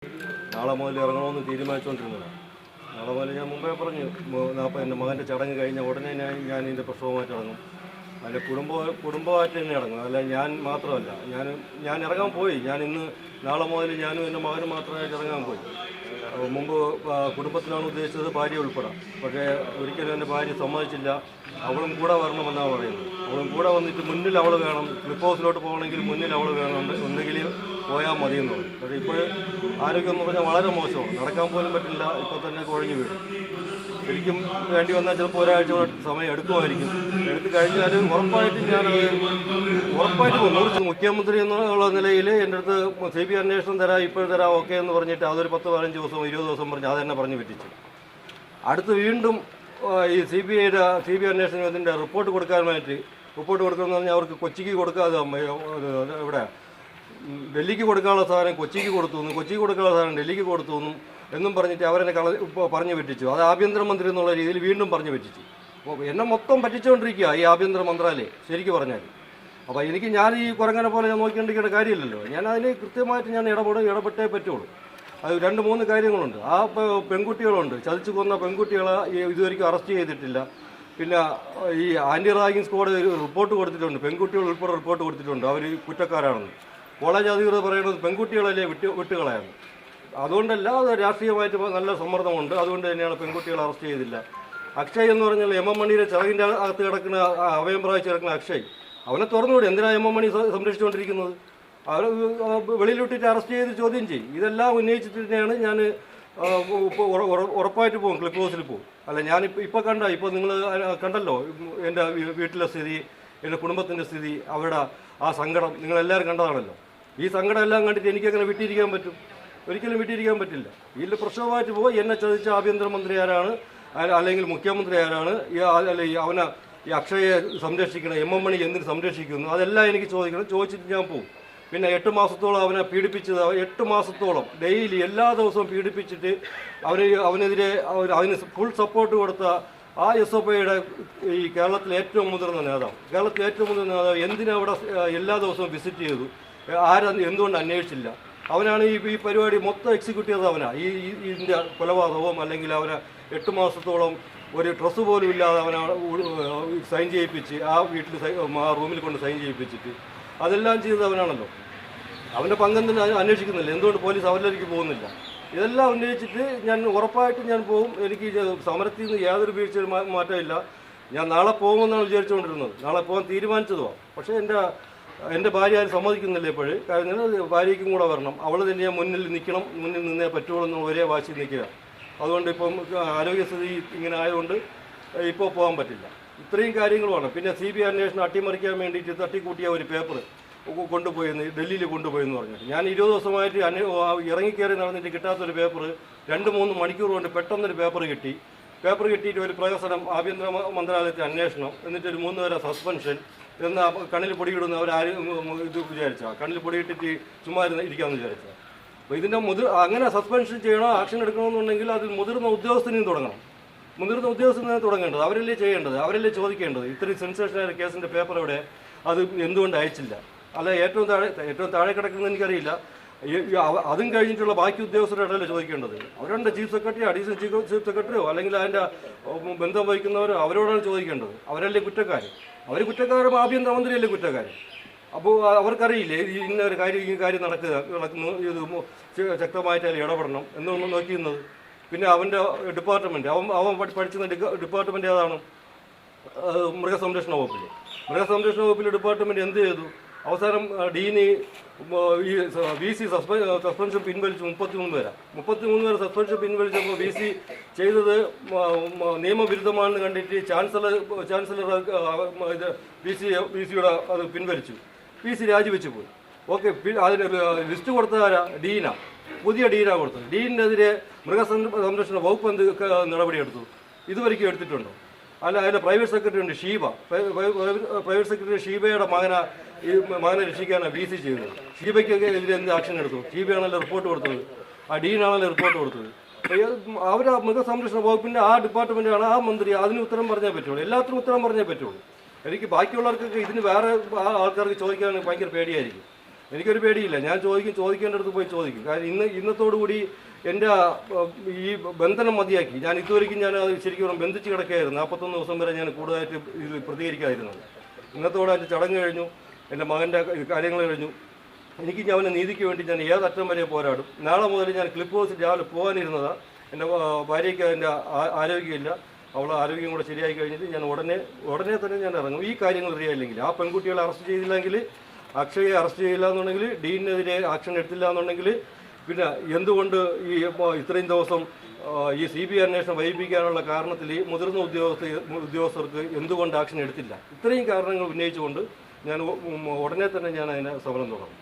നാളെ മുതൽ ഇറങ്ങണമെന്ന് തീരുമാനിച്ചുകൊണ്ടിരുന്നതാണ്. നാളെ മുതൽ ഞാൻ മുമ്പേ പറഞ്ഞു, എൻ്റെ മകൻ്റെ ചടങ്ങ് കഴിഞ്ഞ ഉടനെ ഞാൻ ഇതിൻ്റെ പ്രസവമായിട്ട് ഇറങ്ങും. അതിൻ്റെ കുടുംബമായിട്ട് തന്നെ ഇറങ്ങും. അല്ല ഞാൻ മാത്രമല്ല, ഞാൻ ഇറങ്ങാൻ പോയി. നാളെ മുതൽ ഞാനും എൻ്റെ മകനും മാത്രമായിട്ട് ഇറങ്ങാൻ പോയി. മുമ്പ് കുടുംബത്തിനാണ് ഉദ്ദേശിച്ചത്, ഭാര്യ ഉൾപ്പെടാം. പക്ഷേ ഒരിക്കലും എൻ്റെ ഭാര്യ സമ്മതിച്ചില്ല. അവളും കൂടെ വരണമെന്നാണ് പറയുന്നത്. അവളും കൂടെ വന്നിട്ട് മുന്നിൽ അവൾ വേണം, ക്ലിപ്പ് ഹൗസിലോട്ട് പോകണമെങ്കിൽ മുന്നിൽ അവൾ വേണം, ഒന്നുകിൽ പോയാൽ മതിയെന്ന് പറയും. പക്ഷേ ഇപ്പോൾ ആരോഗ്യം എന്ന് പറഞ്ഞാൽ വളരെ മോശമാണ്. നടക്കാൻ പോലും പറ്റില്ല. ഇപ്പോൾ തന്നെ കുഴഞ്ഞു വീഴും. ശരിക്കും വേണ്ടി വന്നാൽ ചിലപ്പോൾ ഒരാഴ്ച സമയം എടുക്കുമായിരിക്കും. എടുത്തു കഴിഞ്ഞാൽ ഉറപ്പായിട്ട് പോകും. മുഖ്യമന്ത്രി എന്നുള്ള നിലയിൽ എൻ്റെ അടുത്ത് CBI അന്വേഷണം തരാം, ഇപ്പോൾ തരാം, ഓക്കെ എന്ന് പറഞ്ഞിട്ട് അതൊരു 10-15 ദിവസം 20 ദിവസം പറഞ്ഞ് അത് തന്നെ പറഞ്ഞ് പറ്റിച്ചു. അടുത്ത് വീണ്ടും ഈ CBI അന്വേഷണത്തിൻ്റെ റിപ്പോർട്ട് കൊടുക്കാമെന്ന് പറഞ്ഞാൽ അവർക്ക് കൊച്ചിക്ക് കൊടുക്കാതെ ഇവിടെ ഡൽഹിക്ക് കൊടുക്കാനുള്ള സാധനം കൊച്ചിക്ക് കൊടുക്കാനുള്ള സാധനം ഡൽഹിക്ക് കൊടുത്തു എന്നും പറഞ്ഞിട്ട് അവരെന്നെ പറഞ്ഞു പറ്റിച്ചു. അത് ആഭ്യന്തരമന്ത്രി എന്നുള്ള രീതിയിൽ വീണ്ടും പറഞ്ഞു പറ്റിച്ചു. അപ്പോൾ എന്നെ മൊത്തം പറ്റിച്ചുകൊണ്ടിരിക്കുക ഈ ആഭ്യന്തര മന്ത്രാലയം ശരിക്കും പറഞ്ഞാൽ. അപ്പോൾ ഞാൻ ഈ കുരങ്ങനെ പോലെ ഞാൻ നോക്കിക്കൊണ്ടിരിക്കേണ്ട കാര്യമില്ലല്ലോ. ഞാൻ അതിന് കൃത്യമായിട്ട് ഞാൻ ഇടപെട്ടേ പറ്റുള്ളൂ. അത് 2-3 കാര്യങ്ങളുണ്ട്. ആ പെൺകുട്ടികളുണ്ട്, ചതിച്ചു കൊന്ന പെൺകുട്ടികളെ ഇതുവരെയ്ക്കും അറസ്റ്റ് ചെയ്തിട്ടില്ല. പിന്നെ ഈ ആൻറ്റി റാഗിംഗ് സ്ക്വാഡ് റിപ്പോർട്ട് കൊടുത്തിട്ടുണ്ട്, പെൺകുട്ടികൾ ഉൾപ്പെടെ റിപ്പോർട്ട് കൊടുത്തിട്ടുണ്ട് അവർ കുറ്റക്കാരാണെന്ന്. കോളേജ് അധികൃതർ പറയുന്നത് പെൺകുട്ടികളല്ലേ വിട്ടുകളയാണ്. അതുകൊണ്ടല്ല, അത് രാഷ്ട്രീയമായിട്ട് നല്ല സമ്മർദ്ദമുണ്ട്. അതുകൊണ്ട് തന്നെയാണ് പെൺകുട്ടികളെ അറസ്റ്റ് ചെയ്തില്ല. അക്ഷയ് എന്ന് പറഞ്ഞാൽ MM മണിയുടെ ചിറകിൻ്റെ അകത്ത് കിടക്കുന്ന അവയം പ്രാപിച്ച് കിടക്കുന്ന അക്ഷയ്, അവനെ തുറന്നുകൂടി. എന്തിനാണ് MM മണി സംരക്ഷിച്ചുകൊണ്ടിരിക്കുന്നത്? അവർ വെളിയിലിട്ടിട്ട് അറസ്റ്റ് ചെയ്ത് ചോദ്യം ചെയ്യും. ഇതെല്ലാം ഉന്നയിച്ചിട്ട് തന്നെയാണ് ഞാൻ ഉറപ്പായിട്ട് പോകും, ക്ലിപ്പ് ഹൗസിൽ പോകും. അല്ല ഞാനിപ്പോൾ ഇപ്പോൾ നിങ്ങൾ കണ്ടല്ലോ എൻ്റെ വീട്ടിലെ സ്ഥിതി, എൻ്റെ കുടുംബത്തിൻ്റെ സ്ഥിതി, അവരുടെ ആ സങ്കടം നിങ്ങളെല്ലാവരും കണ്ടതാണല്ലോ. ഈ സങ്കടം എല്ലാം കണ്ടിട്ട് എനിക്കങ്ങനെ വിട്ടിരിക്കാൻ പറ്റും? ഒരിക്കലും വിട്ടിരിക്കാൻ പറ്റില്ല. ഇതിൽ പ്രശ്നമായിട്ട് പോയി എന്നെ ചതിച്ച ആഭ്യന്തരമന്ത്രി ആരാണ്, അല്ലെങ്കിൽ മുഖ്യമന്ത്രി ആരാണ്, ഈ അക്ഷയെ സംരക്ഷിക്കണം, MM മണി എന്തിന് സംരക്ഷിക്കുന്നു, അതെല്ലാം എനിക്ക് ചോദിച്ചിട്ട് ഞാൻ പോകും. പിന്നെ 8 മാസത്തോളം അവനെ പീഡിപ്പിച്ചത്, 8 മാസത്തോളം ഡെയിലി എല്ലാ ദിവസവും പീഡിപ്പിച്ചിട്ട് അവനെതിരെ അതിന് ഫുൾ സപ്പോർട്ട് കൊടുത്ത ആ SFIയുടെ ഈ കേരളത്തിലെ ഏറ്റവും മുതിർന്ന നേതാവ് എന്തിനാ അവിടെ എല്ലാ ദിവസവും വിസിറ്റ് ചെയ്തു, എന്തുകൊണ്ട് അന്വേഷിച്ചില്ല? അവനാണ് ഈ പരിപാടി മൊത്തം എക്സിക്യൂട്ട് ചെയ്തത്. ഇതിൻ്റെ കൊലപാതകവും അല്ലെങ്കിൽ അവനെ 8 മാസത്തോളം ഒരു ഡ്രസ്സ് പോലും ഇല്ലാതെ അവനെ സൈൻ ചെയ്യിപ്പിച്ച് ആ റൂമിൽ കൊണ്ട് സൈൻ ചെയ്യിപ്പിച്ചിട്ട് അതെല്ലാം ചെയ്തത് അവനാണല്ലോ. അവൻ്റെ പങ്കെന്തിന് അന്വേഷിക്കുന്നില്ല? എന്തുകൊണ്ട് പോലീസ് അവരിലേക്ക് പോകുന്നില്ല? ഇതെല്ലാം ഉന്നയിച്ചിട്ട് ഞാൻ ഉറപ്പായിട്ടും ഞാൻ പോകും. എനിക്ക് സമരത്തിൽ നിന്ന് യാതൊരു വീഴ്ചയും മാറ്റമില്ല. ഞാൻ നാളെ പോകുമെന്നാണ് വിചാരിച്ചുകൊണ്ടിരുന്നത്. നാളെ പോകാൻ തീരുമാനിച്ചതുമാണ്. പക്ഷേ എൻ്റെ ഭാര്യ ആരും സമ്മതിക്കുന്നില്ല ഇപ്പോഴും. കാരണം ഭാര്യയ്ക്കും കൂടെ വരണം, അവൾ തന്നെ മുന്നിൽ നിന്നേ പറ്റുള്ളൂ എന്ന് ഒരേ വാശി നിൽക്കുക. അതുകൊണ്ട് ഇപ്പം ആരോഗ്യസ്ഥിതി ഇങ്ങനെ ആയതുകൊണ്ട് ഇപ്പോൾ പോകാൻ പറ്റില്ല. ഇത്രയും കാര്യങ്ങളുമാണ്. പിന്നെ CBI അന്വേഷണം അട്ടിമറിക്കാൻ വേണ്ടിയിട്ട് തട്ടിക്കൂട്ടിയ ഒരു പേപ്പർ ഡൽഹിയിൽ കൊണ്ടുപോയെന്ന് പറഞ്ഞിട്ട് ഞാൻ 20 ദിവസമായിട്ട് ഇറങ്ങിക്കയറി നടന്നിട്ട് കിട്ടാത്തൊരു പേപ്പർ 2-3 മണിക്കൂർ കൊണ്ട് പെട്ടെന്നൊരു പേപ്പർ കിട്ടിയിട്ട് ഒരു പ്രഹസനം, ആഭ്യന്തര മന്ത്രാലയത്തിൽ അന്വേഷണം, എന്നിട്ടൊരു 3 പേരെ സസ്പെൻഷൻ എന്ന് കണ്ണിൽ പൊടിയിടുന്ന അവരാരും ഇത് വിചാരിച്ചാൽ, കണ്ണിൽ പൊടിയിട്ടിട്ട് ചുമ്മാ ഇരിക്കാമെന്ന് വിചാരിച്ചാൽ. അപ്പോൾ ഇതിൻ്റെ അങ്ങനെ സസ്പെൻഷൻ ചെയ്യണോ, ആക്ഷൻ എടുക്കണമെന്നുണ്ടെങ്കിൽ അതിൽ മുതിർന്ന ഉദ്യോഗസ്ഥനെയും തുടങ്ങേണ്ടത്. അവരല്ലേ ചെയ്യേണ്ടത്, അവരല്ലേ ചോദിക്കേണ്ടത്. ഇത്രയും സെൻസേഷനായ കേസിൻ്റെ പേപ്പർ എവിടെ, അത് എന്തുകൊണ്ട് അയച്ചില്ല? അല്ല ഏറ്റവും താഴെ കിടക്കുന്നത് എനിക്കറിയില്ല. അതും കഴിഞ്ഞിട്ടുള്ള ബാക്കി ഉദ്യോഗസ്ഥരോടല്ലേ ചോദിക്കേണ്ടത്. അവരുണ്ട്, ചീഫ് സെക്രട്ടറി, അഡീഷണൽ ചീഫ് സെക്രട്ടറിയോ അല്ലെങ്കിൽ അതിൻ്റെ ബന്ധം വഹിക്കുന്നവരോ, അവരോടാണ് ചോദിക്കേണ്ടത്. അവരല്ലേ കുറ്റക്കാർ? അവർ കുറ്റക്കാരും ആഭ്യന്തരമന്ത്രിയല്ലേ കുറ്റക്കാർ? അപ്പോൾ അവർക്കറിയില്ലേ ഈ കാര്യം നടക്കുന്നു, ഇത് ശക്തമായിട്ട് അതിൽ എന്നൊന്നും നോക്കിയിരുന്നത്. പിന്നെ അവൻ്റെ ഡിപ്പാർട്ട്മെൻറ്റ്, അവൻ പഠിച്ചിരുന്ന ഡിപ്പാർട്ട്മെൻറ്റ് ഏതാണ്? മൃഗസംരക്ഷണ വകുപ്പിൽ ഡിപ്പാർട്ട്മെൻറ്റ് എന്ത് ചെയ്തു? അവസാനം ഡീന് ഈ VC സസ്പെൻഷൻ പിൻവലിച്ചു. 33 പേരെ സസ്പെൻഷൻ പിൻവലിച്ചപ്പോൾ VC ചെയ്തത് നിയമവിരുദ്ധമാണെന്ന് കണ്ടിട്ട് ചാൻസലർ ഇത് VCയുടെ അത് പിൻവലിച്ചു. VC രാജിവെച്ച് പോയി. ഓക്കെ, അതിന് ലിസ്റ്റ് കൊടുത്തതാരാ? പുതിയ ഡീനാ കൊടുത്തത്. ഡീനിനെതിരെ മൃഗസംരക്ഷണ വകുപ്പ് എന്ത് നടപടിയെടുത്തു? ഇതുവരെയ്ക്കും എടുത്തിട്ടുണ്ടോ? അല്ല, അതിൻ്റെ പ്രൈവറ്റ് സെക്രട്ടറി ഉണ്ട്, ഷീബ. പ്രൈവറ്റ് സെക്രട്ടറി ഷീബയുടെ മകനെ രക്ഷിക്കാനാണ് VC ചെയ്തത്. ഷീബയ്ക്കൊക്കെ എതിരെ എന്ത് ആക്ഷൻ എടുത്തു? ഷീബയാണല്ലോ റിപ്പോർട്ട് കൊടുത്തത്, ആ ഡീനാണല്ലോ റിപ്പോർട്ട് കൊടുത്തത്. അവർ മൃഗസംരക്ഷണ വകുപ്പിൻ്റെ ആ ഡിപ്പാർട്ട്മെൻറ്റാണ്, ആ മന്ത്രി. അതിന് ഉത്തരം പറഞ്ഞേ പറ്റുള്ളൂ, എല്ലാത്തിനും ഉത്തരം പറഞ്ഞേ പറ്റുള്ളൂ. എനിക്ക് ബാക്കിയുള്ളവർക്കൊക്കെ ഇതിന് വേറെ ആൾക്കാർക്ക് ചോദിക്കാൻ ഭയങ്കര പേടിയായിരിക്കും. എനിക്കൊരു പേടിയില്ല. ഞാൻ ചോദിക്കേണ്ടടുത്ത് പോയി ചോദിക്കും. കാരണം ഇന്നത്തോടുകൂടി എൻ്റെ ഈ ബന്ധനം മതിയാക്കി. ഞാൻ ഇതുവരെയ്ക്കും ഞാൻ അത് ശരിക്കും ബന്ധിച്ച് കിടക്കുകയായിരുന്നു. 41 ദിവസം വരെ ഞാൻ കൂടുതലായിട്ട് ഇത് പ്രതികരിക്കാതിരുന്നത്. ഇന്നത്തോടെ എൻ്റെ ചടങ്ങ് കഴിഞ്ഞു, എൻ്റെ മകൻ്റെ കാര്യങ്ങൾ കഴിഞ്ഞു. എനിക്ക് ഞാൻ അവൻ്റെ നീതിക്ക് വേണ്ടി ഞാൻ ഏതറ്റം വരെ പോരാടും. നാളെ മുതൽ ഞാൻ ക്ലിപ്പ് ഹൗസിൽ രാവിലെ പോകാനിരുന്നതാണ്. എൻ്റെ ഭാര്യയ്ക്ക് അതിൻ്റെ ആരോഗ്യമില്ല. അവളെ ആരോഗ്യം കൂടെ ശരിയായി കഴിഞ്ഞിട്ട് ഞാൻ ഉടനെ തന്നെ ഞാൻ ഇറങ്ങും. ഈ കാര്യങ്ങൾ ശരിയായില്ലെങ്കിൽ, ആ പെൺകുട്ടികളെ അറസ്റ്റ് ചെയ്തില്ലെങ്കിൽ, അക്ഷയെ അറസ്റ്റ് ചെയ്യില്ല എന്നുണ്ടെങ്കിൽ, ഡീനെതിരെ ആക്ഷൻ എടുത്തില്ല എന്നുണ്ടെങ്കിൽ, പിന്നെ എന്തുകൊണ്ട് ഇത്രയും ദിവസം ഈ CBI അന്വേഷണം വൈകിപ്പിക്കാനുള്ള കാരണത്തിൽ മുതിർന്ന ഉദ്യോഗസ്ഥർക്ക് എന്തുകൊണ്ട് ആക്ഷൻ എടുത്തില്ല? ഇത്രയും കാരണങ്ങൾ ഉന്നയിച്ചുകൊണ്ട് ഞാൻ ഉടനെ തന്നെ ഞാൻ അതിനെ സമരം തുടങ്ങും.